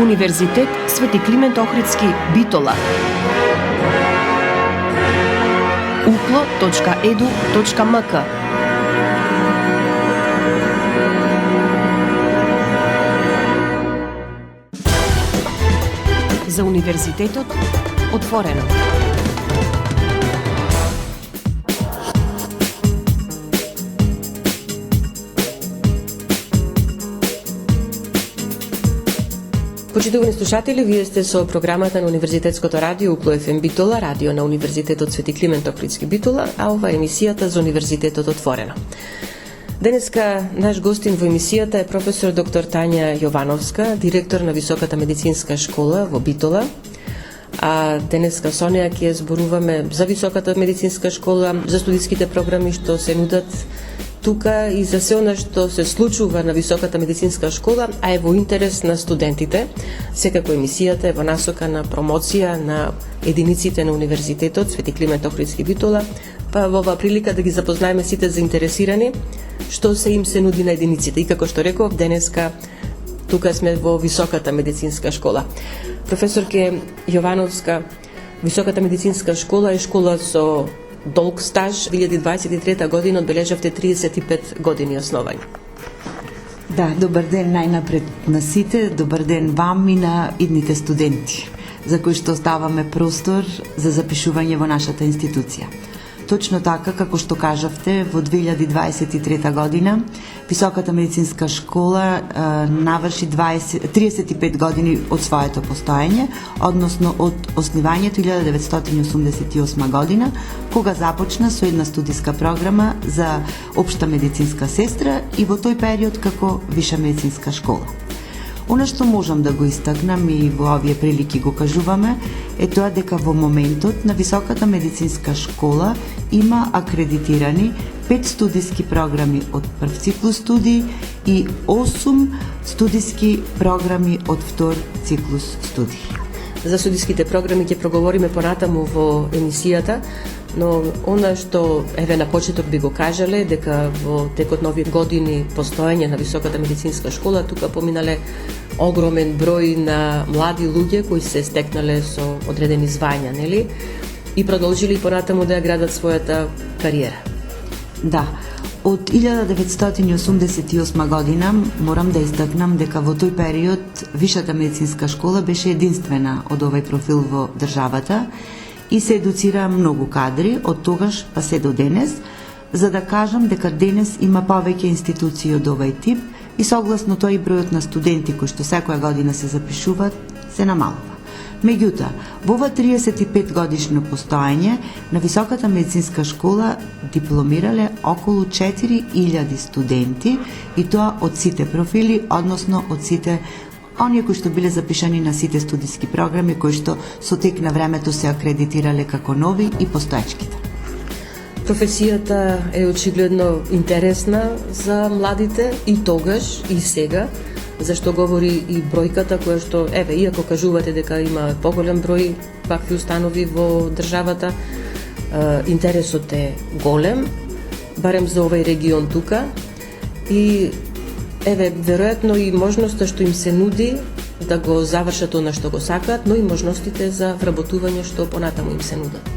Универзитет Свети Климент Охридски, Битола. uklo.edu.mk. За универзитетот отворено. Почитувани слушатели, вие сте со програмата на Универзитетското радио Укло ФМ Битола, радио на Универзитетот Свети Климент Охридски Битола, а ова е емисијата за Универзитетот отворено. Денеска наш гостин во емисијата е професор доктор Тања Јовановска, директор на Високата медицинска школа во Битола. А денеска со неја ќе зборуваме за Високата медицинска школа, за студиските програми што се нудат тука и за се она што се случува на Високата медицинска школа, а е во интерес на студентите. Секако емисијата е во насока на промоција на единиците на Универзитетот Свети Климент Охридски Битола, па во оваа прилика да ги запознаеме сите заинтересирани што се им се нуди на единиците. И како што реков, денеска тука сме во Високата медицинска школа. Професорке Јовановска, Високата медицинска школа е школа со долг стаж. 2023 година одбележавте 35 години основање. Да, добар ден најнапред на сите, добар ден вам и на идните студенти, за кои што оставаме простор за запишување во нашата институција. Точно така, како што кажавте, во 2023 година Високата медицинска школа наврши 35 години од своето постоење, односно од основањето 1988 година, кога започна со една студиска програма за општа медицинска сестра и во тој период како виша медицинска школа. Она што можам да го истакнам и во овие прилики го кажуваме е тоа дека во моментот на Високата медицинска школа има акредитирани 5 студиски програми од прв циклус студии и 8 студиски програми од втор циклус студии. За студиските програми ќе проговориме понатаму во емисијата, но она што еве на почеток би го кажале дека во текот на овие години постоење на Високата медицинска школа тука поминале огромен број на млади луѓе кои се стекнале со одредени звања, нели? И продолжили понатаму да ја градат својата кариера. Да, од 1988 година морам да истакнам дека во тој период Висшата медицинска школа беше единствена од овој профил во државата и се едуцира многу кадри од тогаш па се до денес, за да кажам дека денес има повеќе институции од овој тип и согласно тој бројот на студенти кои што секоја година се запишуваат се намалува. Меѓутоа, во ова 35 годишно постоење на Високата медицинска школа дипломирале околу 4000 студенти и тоа од сите профили, односно од сите оние кои што биле запишани на сите студиски програми кои што со тек на времето се акредитирале како нови и постоечките. Професијата е очигледно интересна за младите и тогаш и сега, зашто говори и бројката која што, еве, иако кажувате дека има поголем број вакви установи во државата, интересот е голем, барем за овој регион тука, и еве, веројатно и можноста што им се нуди да го завршат она што го сакаат, но и можностите за вработување што понатаму им се нудат.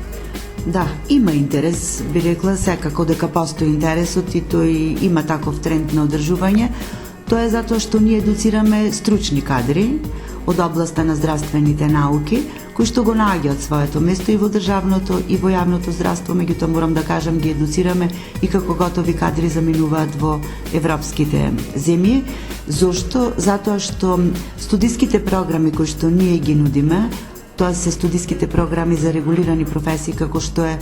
Да, има интерес, би рекла секако дека постои интересот и тој има таков тренд на одржување. Тоа е затоа што ние едуцираме стручни кадри од областа на здравствените науки, кои што го наоѓаат своето место и во државното и во јавното здравство, меѓутоа морам да кажам ги едуцираме и како готови кадри заминуваат во европските земји. Зошто? Затоа што студиските програми кои што ние ги нудиме, тоа се студиските програми за регулирани професии како што е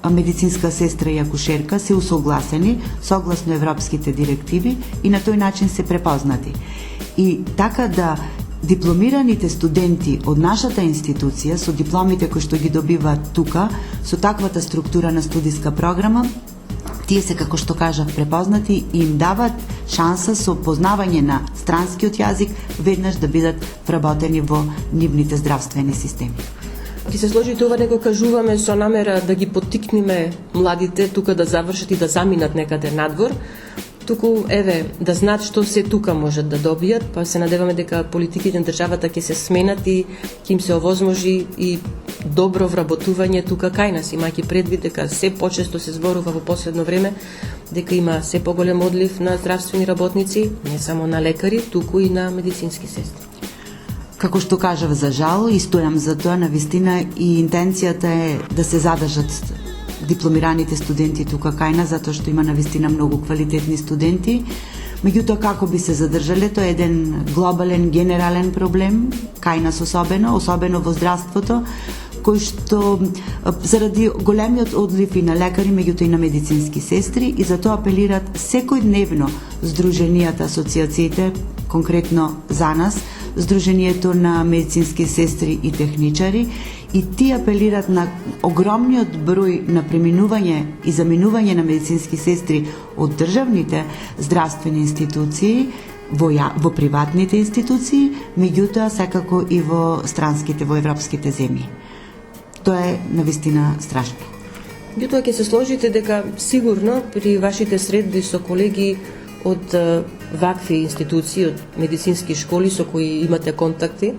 медицинска сестра и акушерка, се усогласени согласно европските директиви и на тој начин се препознати. И така да дипломираните студенти од нашата институција со дипломите кои што ги добиваат тука, со таквата структура на студиска програма, тие се, како што кажав, препознати и им дават шанса со познавање на странскиот јазик веднаш да бидат вработени во нивните здравствени системи. Ки се сложи тоа, него кажуваме со намера да ги поттикнеме младите тука да завршат и да заминат некаде надвор. туку да знаат што се тука можат да добијат, па се надеваме дека политиките на државата ќе се сменат и ќе им се овозможи и добро вработување тука кај нас, имајќи предвид дека се почесто се зборува во последно време дека има се поголем одлив на здравствени работници, не само на лекари, туку и на медицински сестри. Како што кажав, за жал, и стојам за тоа, навистина, и интенцијата е да се задржат дипломираните студенти тука кај нас, затоа што има навистина многу квалитетни студенти. Меѓутоа, како би се задржале, тоа е еден глобален, генерален проблем, кај нас особено во здравството, кој што заради големиот одлив и на лекари, меѓутоа и на медицински сестри, и затоа апелират секојдневно здруженијата, асоциациите, конкретно за нас, Сдруженијето на медицински сестри и техничари, и тие апелират на огромниот број на преминување и заминување на медицински сестри од државните здравствени институции во приватните институции, меѓутоа секако и во странските, во европските земји. Тоа е навистина страшно. Меѓутоа ќе се сложите дека сигурно при вашите средби со колеги од вакви институции, од медицински школи со кои имате контакти,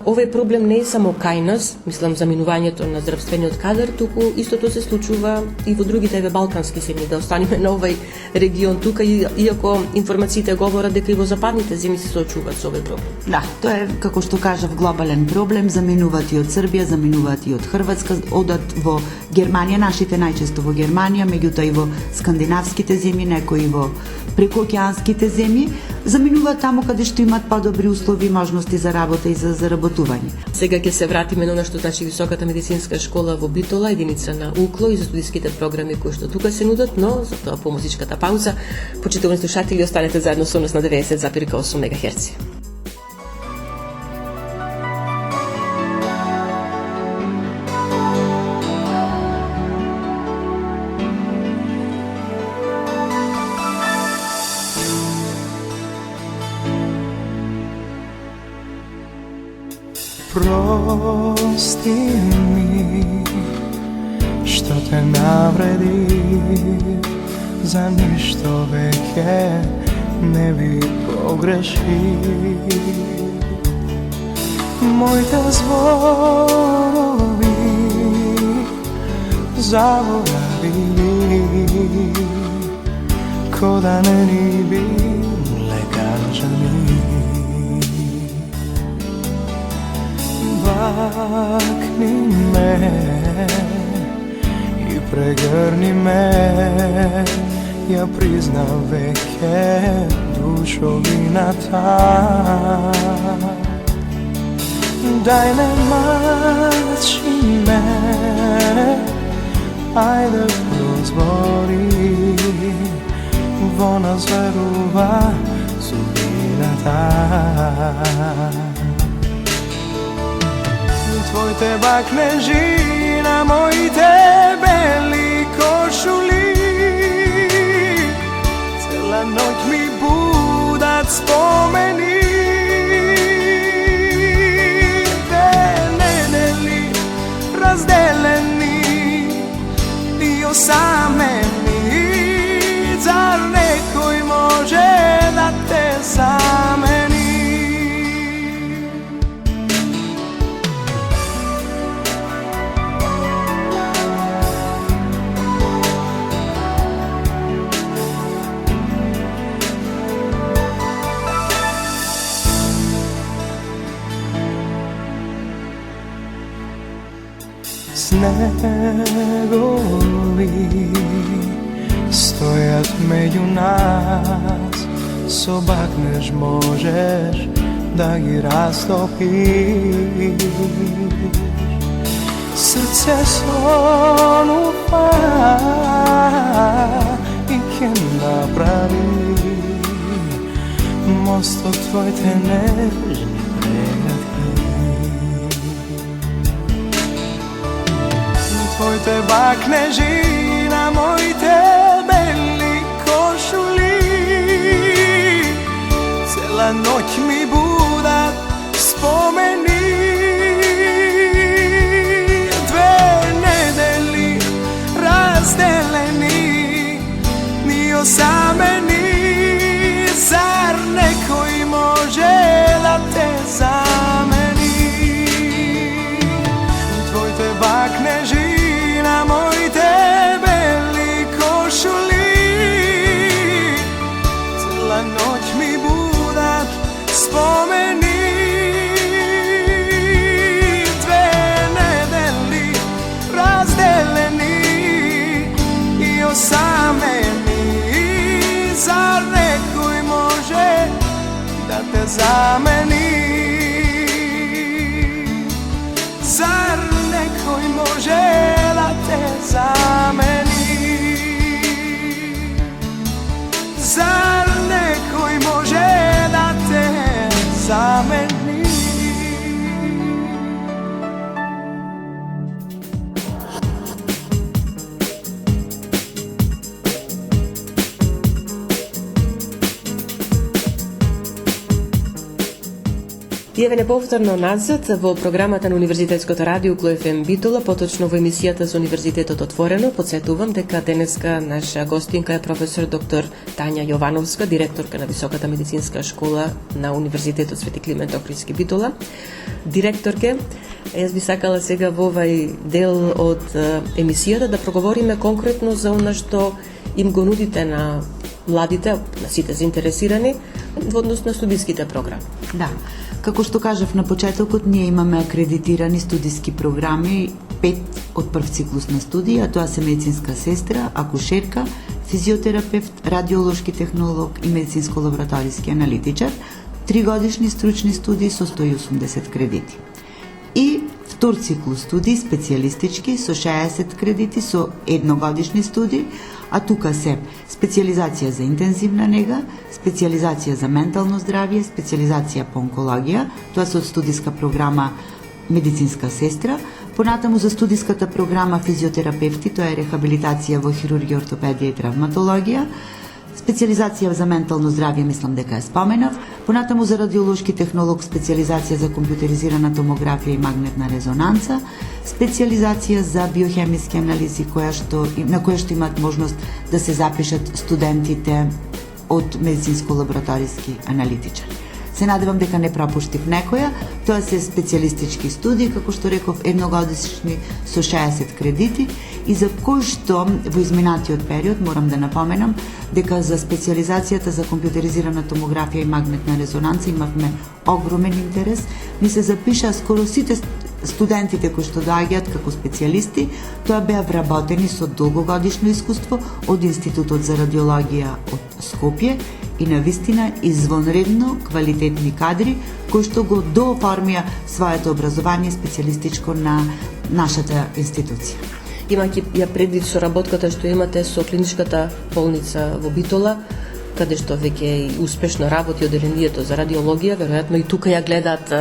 овој проблем не е само кај нас, мислам заминувањето на здравствениот кадар, туку истото се случува и во другите балкански земји, да останеме на овој регион тука, иако информациите говорат дека и во западните земји се соочуваат со овој проблем. Да, тоа е, како што кажав, глобален проблем, заминуваат и од Србија, заминуваат и од Хрватска, одат во Германија, нашите најчесто во Германија, меѓутоа и во скандинавските земји, некои во прекоокеанските земји, заминуваат таму каде што имаат подобри услови и можности за работа и за заработување. Сега ќе се вратиме на што значи Високата медицинска школа во Битола, единица на УКЛО, и за студиските програми кои што тука се нудат, но за тоа по музичката пауза. Почитувани слушатели, останете заедно со нас на 90,8 МГц. Прости ми што те навреди, за ништо веќе не би погреши. Моите зборови заборави, ко да не ни биле кажани. Бакни ме и прегрни ме, ја признав веќе душовината. Дај не мачи ме, ајде прозбори, во нас верува сувината. Твоите бакнежи на моите бели кошули, цела ноќ ми будат спомени. Две недели разделени и осамени, зар некој може да те замени? Снегови стојат меѓу нас, со бакнеж можеш да ги растопиш. Срце сонува и ќе направи мостот твоите нежни прегради. Твоите бакнежи на моите бели кошули, цела ноќ ми будат спомени. Две недели разделени, ни осамени, zameni. Zar nekoj može da te zameni? Zar nekoj može da te zameni? Јавене повторно назад во програмата на Универзитетското радио УКЛУ-ФМ Битола, поточно во емисијата за Универзитетот отворено. Подсетувам дека денеска наша гостинка е професор доктор Тања Јовановска, директорка на Високата медицинска школа на Универзитетот Свети Климент Охридски Битола. Директорке, јас би сакала сега во овај дел од емисијата да проговориме конкретно за она што им го нудите на младите, на сите заинтересирани во однос на студиските програми. Да. Како што кажав на почетокот, ние имаме акредитирани студиски програми, 5 од прв циклус на студии, а тоа се медицинска сестра, акушерка, физиотерапевт, радиолошки технолог и медицинско-лабораториски аналитичар, 3 годишни стручни студии со 180 кредити. И втор циклус студии, специјалистички, со 60 кредити, со едногодишни студии, а тука се специјализација за интензивна нега, специјализација за ментално здравје, специјализација по онкологија, тоа се од студиска програма медицинска сестра, понатаму за студиската програма физиотерапевти, тоа е рехабилитација во хирургија, ортопедија и травматологија, специјализација за ментално здравје, мислам дека ја споменав, понатаму за радиолошки технолог, специјализација за компјутеризирана томографија и магнетна резонанца, специјализација за биохемиски анализи на која што имаат можност да се запишат студентите од медицинско-лабораториски аналитичари. Се надевам дека не пропуштив некоја, тоа се специјалистички студии, како што реков, едногодишни со 60 кредити, и за кој што во изминатиот период морам да напоменам дека за специјализацијата за компјутеризирана томографија и магнетна резонанца имавме огромен интерес. Ни се запиша скоро сите студентите кои што доаѓаат како специјалисти, тоа беа вработени со долгогодишно искуство од Институтот за радиологија од Скопје и навистина извонредно квалитетни кадри кои што го дооформија своето образование специјалистичко на нашата институција. Имајќи ја предвид соработката што имате со клиничката болница во Битола, каде што веќе и успешно работи оделението за радиологија, веројатно и тука ја гледаат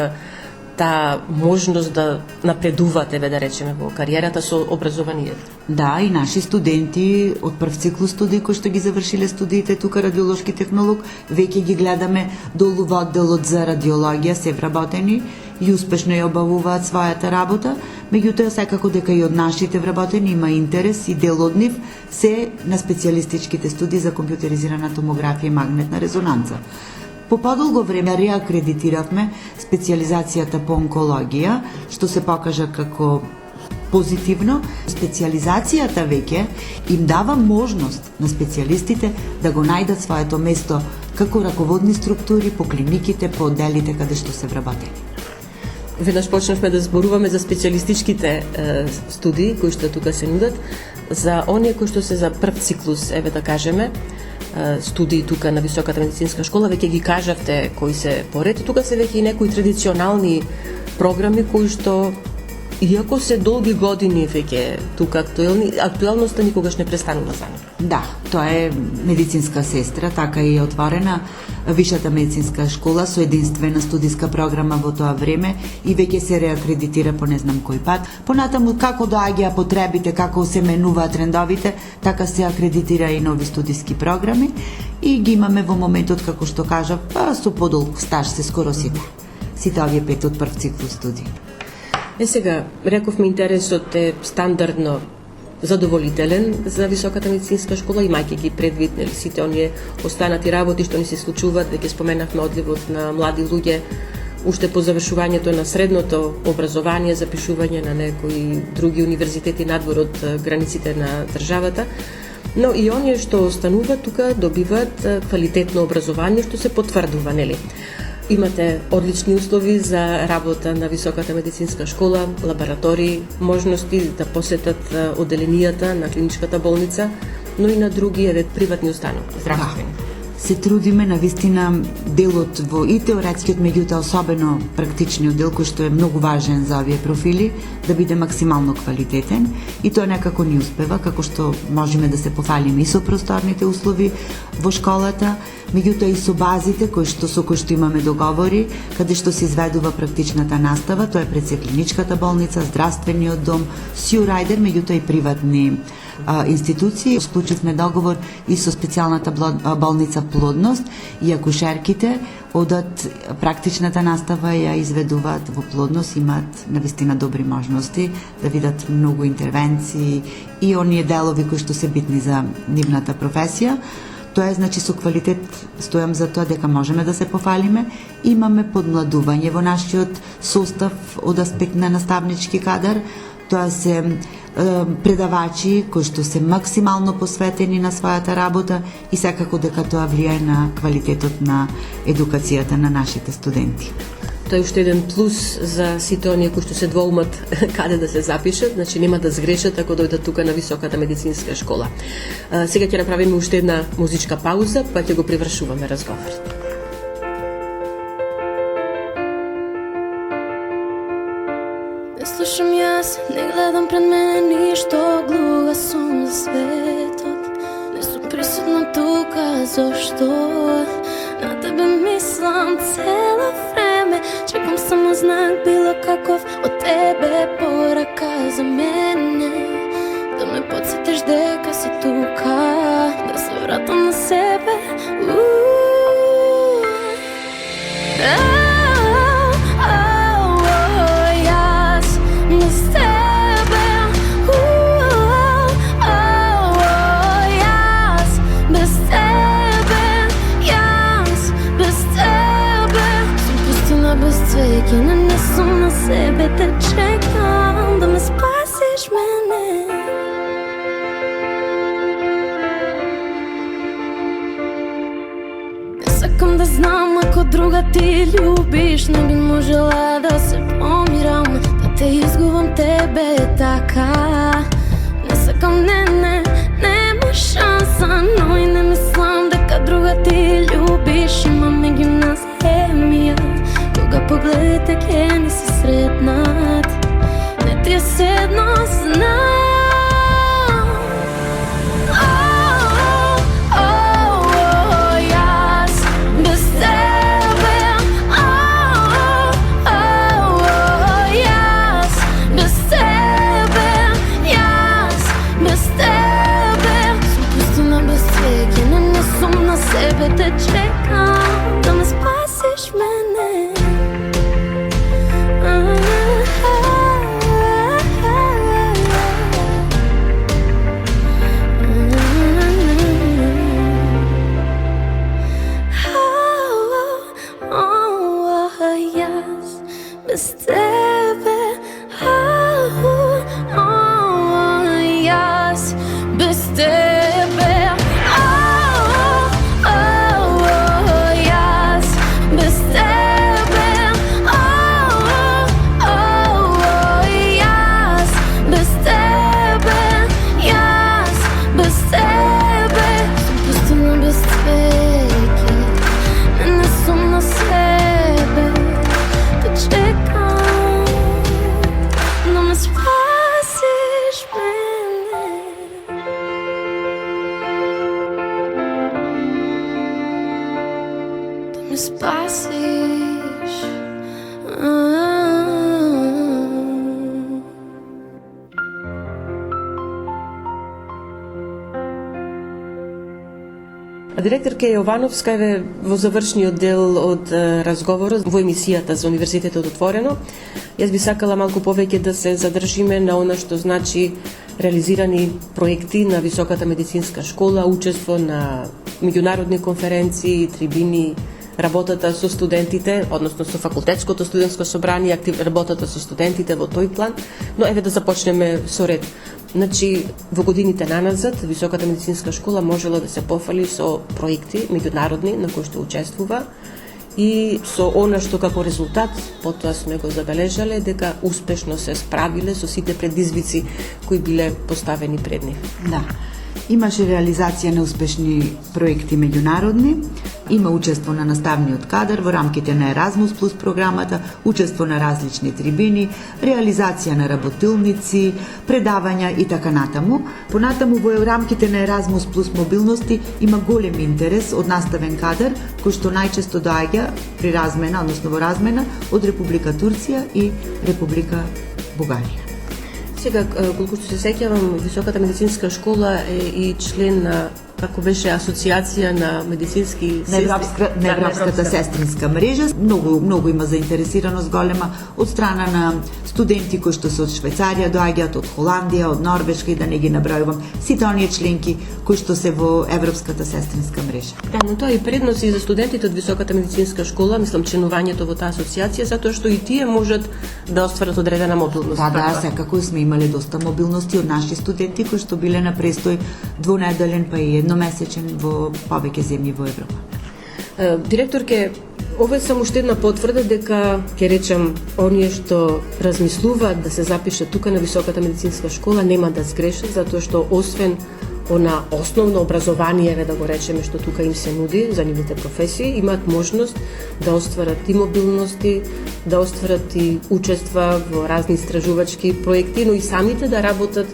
таа можност да напредувате, да речеме, во кариерата со образованието. Да, и наши студенти од прв циклус студии кои што ги завршиле студиите тука радиолошки технолог, веќе ги гледаме долу во одделот за радиологија, се вработени и успешно ја обавуваат својата работа. Меѓутоа, секако дека и од нашите вработени има интерес и дел од нив се на специјалистичките студии за компјутеризирана томографија и магнетна резонанца. По подолго време реакредитиравме специјализацијата по онкологија, што се покажа како позитивно. Специјализацијата веќе им дава можност на специјалистите да го најдат своето место како раководни структури по клиниките, по одделите каде што се вработени. Веднаш почнавме да зборуваме за специјалистичките студии кои што тука се нудат, за оние кои што се за прв циклус, еве да кажеме, студии тука на Високата медицинска школа, веќе ги кажавте кои се поред, тука се веќе и некои традиционални програми кои што, иако се долги години веќе тука актуелноста никогаш не престанува за нив. Да, тоа е медицинска сестра, така и е отворена Висшата медицинска школа со единствена студиска програма во тоа време и веќе се реакредитира по не знам кој пат. Понатаму како доаѓаа потребите, како се менуваат трендовите, така се акредитира и нови студиски програми и ги имаме во моментот, како што кажав, со подолг стаж се скоро сите. Сите овие 5 од прв циклус студии. Сега, рековме интересот е стандардно задоволителен за Високата медицинска школа, имајќи ги предвид сите оние останати работи што ни се случуваат, веќе споменавме одливот на млади луѓе, уште по завршувањето на средното образование, запишување на некои други универзитети надвор од границите на државата, но и оние што остануваат тука добиваат квалитетно образование што се потврдува, нели? Имате одлични услови за работа на Високата медицинска школа, лаборатории, можности да посетат оделенијата на клиничката болница, но и на други приватни установи, здравствени. се трудиме на вистина делот во и теоретскиот, меѓутоа особено практичниот дел, кој што е многу важен за овие профили, да биде максимално квалитетен, и тоа некако ни успева, како што можеме да се пофалиме и со просторните услови во школата, меѓутоа и со базите со кои што имаме договори, каде што се изведува практичната настава. Тоа е пред се клиничката болница, здравствениот дом, Сјурајдер, меѓутоа и приватни институции. Склучивме договор и со специјалната болница Плодност, и акушерките одат практичната настава ја изведуваат во Плодност, имаат навистина добри можности да видат многу интервенции и оние делови кои што се битни за нивната професија. Тоа е, значи, со квалитет стојам за тоа дека можеме да се пофалиме. Имаме подмладување во нашиот состав од аспект на наставнички кадар. Тоа се предавачи кои што се максимално посветени на својата работа и секако дека тоа влијае на квалитетот на едукацијата на нашите студенти. Тоа е уште еден плюс за сите оние кои што се двоумат каде да се запишат, значи нема да сгрешат ако дојдат тука на Високата медицинска школа. Сега ќе направиме уште една музичка пауза, па ќе го привршуваме разговорот. Не слушам јас, не гледам пред мене ништо, глуга сум за светот. Не сум присутна тука, зашто? На тебе мислам цело време, чекам само знак, било каков од тебе, порака за мене. Да ме подсетиш дека си тука, да се вратам на себе. Не сум на себе, те чекам да ме спасиш мене. Не сакам да знам ако друга ти љубиш, не би можела да се помирам, да те изгубам тебе така. Не сакам, нема шанса, но и не мислам дека друга ти љубиш, има меѓу нас хемија. Кога погледите ке ни се сретнат, не ти е седно, знам. Јас без тебе, јас без тебе, јас без тебе. Сум пустина без цвеќе, не сум на себе, те чекам да ме спасиш мене. Без тебе, јас без тебе, јас без тебе, јас без тебе, јас без тебе. Сум пустина без цвеќе, не сум на себе, те чекам да ме спасиш мене. Да ме спасиш. Директорка Јовановска е во завршниот дел од разговорот во емисијата за Универзитетот отворено. Јас би сакала малку повеќе да се задржиме на она што значи реализирани проекти на Високата медицинска школа, учество на меѓународни конференции, трибини, работата со студентите, односно со факултетското студентско собрание, работата со студентите во тој план, но еве да започнеме со ред. Значи, во годините наназад, Високата медицинска школа можела да се пофали со проекти меѓународни на кои што учествува и со она што како резултат, потоа сме го забележале, дека успешно се справиле со сите предизвици кои биле поставени пред нив. Да. Имаше реализација на успешни проекти меѓународни, има учество на наставниот кадар во рамките на Еразмус плюс програмата, учество на различни трибини, реализација на работилници, предавања и така натаму. Понатаму во рамките на Еразмус плюс мобилности има голем интерес од наставен кадар, кој што најчесто доаѓа при размена, односно во размена од Република Турција и Република Бугарија. Сега, колку што се сеќавам, Високата медицинска школа е и член на, како беше, Асоциација на медицински сестри. На Европската сестринска мрежа. Многу има заинтересираност голема од страна на студенти кои што се од Швајцарија доаѓаат, од Холандија, од Норвешка и да не ги набројувам, сите оние членки кои што се во Европската сестринска мрежа. Да, но тоа е и предност и за студентите од Високата медицинска школа, мислам, членувањето во таа асоциација, затоа што и тие можат да остварат одредена мобилност. Да, секако сме имале доста мобилности од наши студенти кои што биле на престој двунеделен па и едномесечен во повеќе земји во Европа. Директорке, ова е само уште една потврда дека, ќе речам, оние што размислуваат да се запишат тука на Високата медицинска школа нема да сгрешат, затоа што освен она основно образование, да го речеме, што тука им се нуди за нивните професии, имаат можност да остварат и мобилности, да остварат и учества во разни истражувачки проекти, но и самите да работат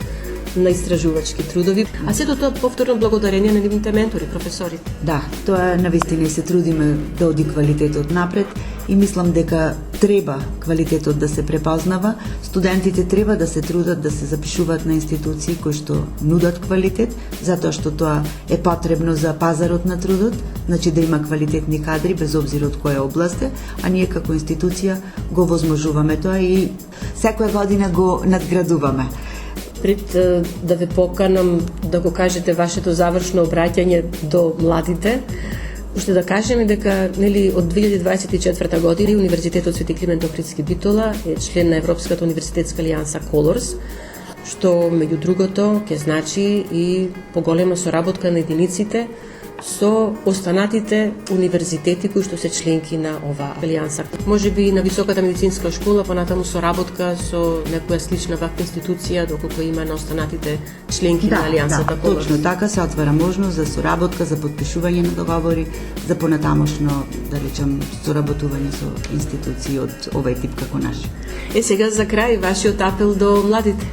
на истражувачки трудови, а сето тоа повторно благодарение на нивните ментори, професорите. Да, тоа навистина и се трудиме да оди квалитетот напред и мислам дека треба квалитетот да се препознава, студентите треба да се трудат да се запишуваат на институции кои што нудат квалитет, затоа што тоа е потребно за пазарот на трудот, значи да има квалитетни кадри без обзир од која област е, а ние како институција го возможуваме тоа и секоја година го надградуваме. Пред да ве поканам да го кажете вашето завршно обраќање до младите, уште да кажеме дека нели од 2024 година Универзитетот Свети Климент Охридски Битола е член на Европската универзитетска алијанса Colors, што меѓу другото ќе значи и поголема соработка на единиците со останатите универзитети кои што се членки на оваа алијанса. Можеби на Високата медицинска школа понатаму соработка со некоја слична ваква институција доколку има на останатите членки на алијансата. Да, точно така се отвара можност за соработка, за подпишување на договори, за понатамошно, да речам, соработување со институции од овај тип како наши. Сега за крај вашиот апел до младите.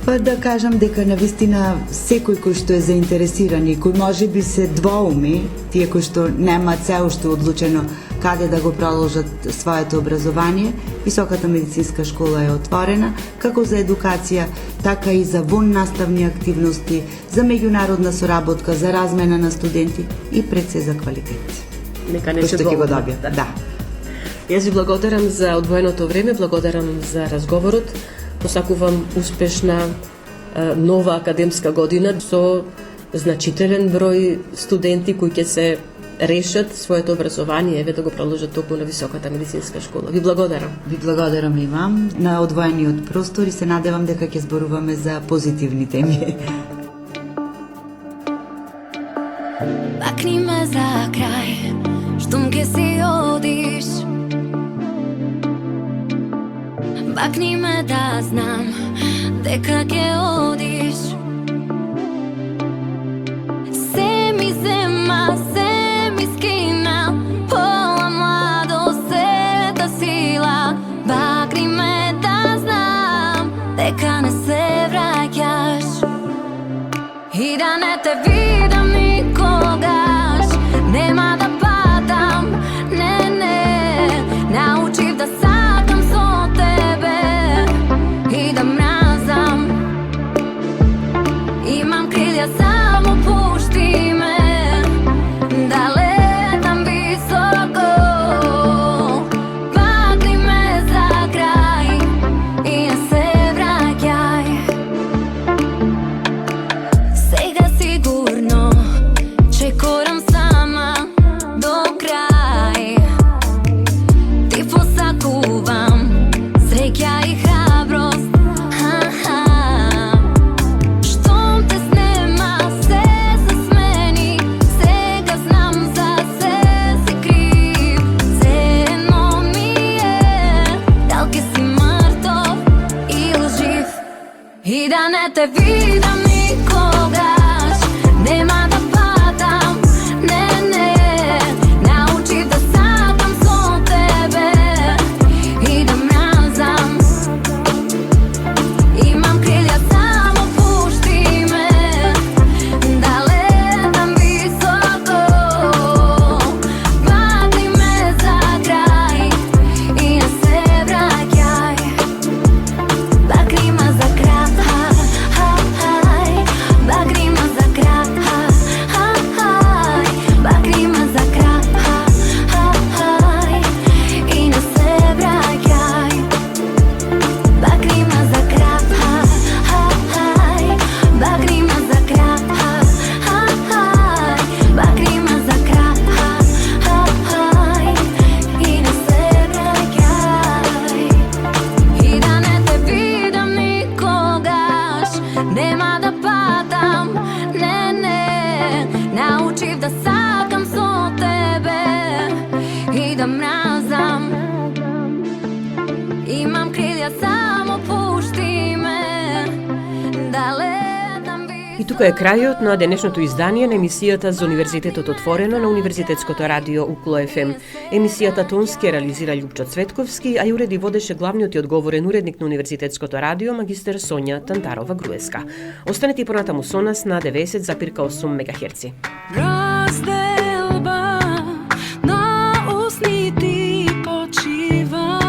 Па да кажам дека навистина секој кој што е заинтересиран и кој може би се двоуми, тие кои што немаат се уште одлучено каде да го продолжат своето образование, Високата медицинска школа е отворена како за едукација, така и за воннаставни активности, за меѓународна соработка, за размена на студенти и пред се за квалитет. Нека не се ќе го добијат. Да. Јас ви благодарам за одвоеното време, благодарам за разговорот. Посакувам успешна нова академска година со значителен број студенти кои ќе се решат своето образование, еве да го продолжат токму на Високата медицинска школа. Ви благодарам. Ви благодарам и вам на одвоениот простор и се надевам дека ќе зборуваме за позитивни теми. Бакни ме за крај, штом ке си одиш. Бакни ме да знам дека ќе одиш. Се ми зема, се ми скина, пола младост, сета сила. Бакни ме да знам дека не се враќаш и да не те видам никогаш. Нема да падам, не, научив да сакам со тебе и да мразам. Имам крилја, само пушти ме да летам високо. Бакни ме за крај и не се враќај. Сега сигурно чекорам сама до крај. Ти посакувам среќа и храброст. Штом те снема, се смени. Сега знам за се си крив. Се едно ми е, дал ке си мртов или жив. И да не те видам никога. Тука е крајот на денешното издание на емисијата за Универзитетот отворено на Универзитетското радио Укло ФМ. Емисијата тонски реализира Љупчо Цветковски, а ја уреди водеше главниот и одговорен уредник на Универзитетското радио магистер Сонја Тантарова-Груевска. Останете и понатаму со нас на 90,8 МГц. Разделба на усните почива.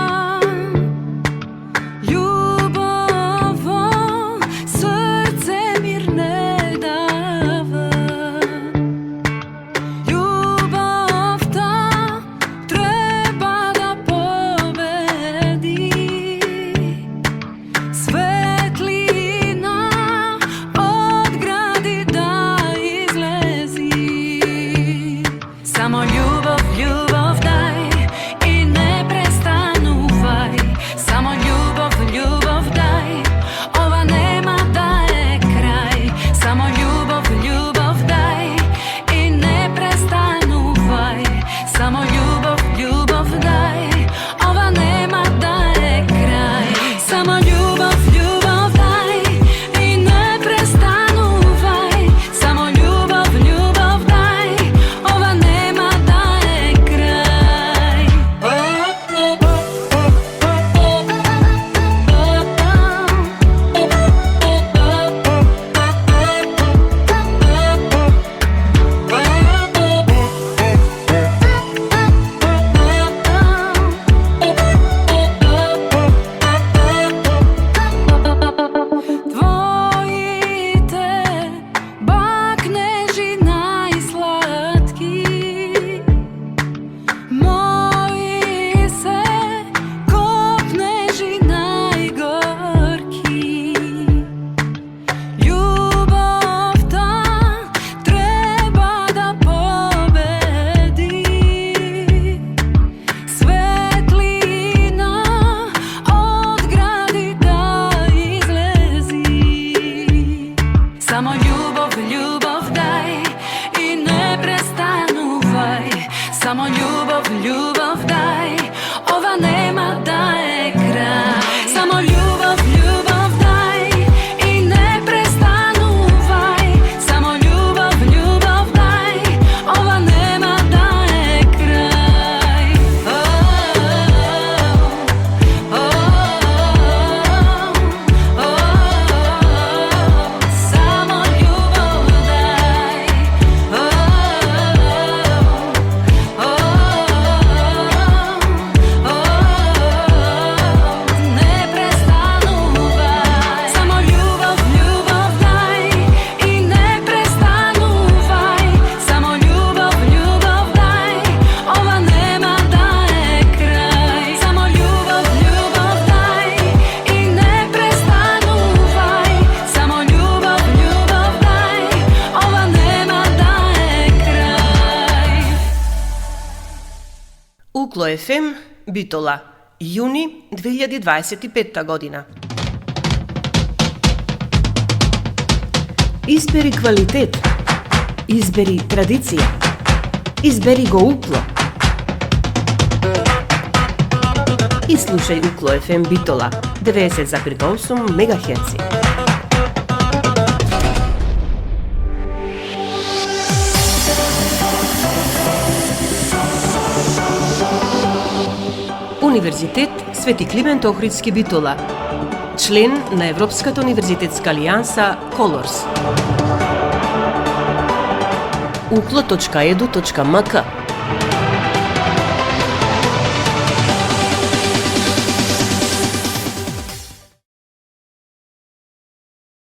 Укло ФМ, Битола, јуни 2025 година. Избери квалитет, избери традиција, избери го Укло. И слушај Укло ФМ Битола, 90,8 МГц. Универзитет Свети Климент Охридски Битола, член на Европската универзитетска алијанса Колорс. uklo.edu.mk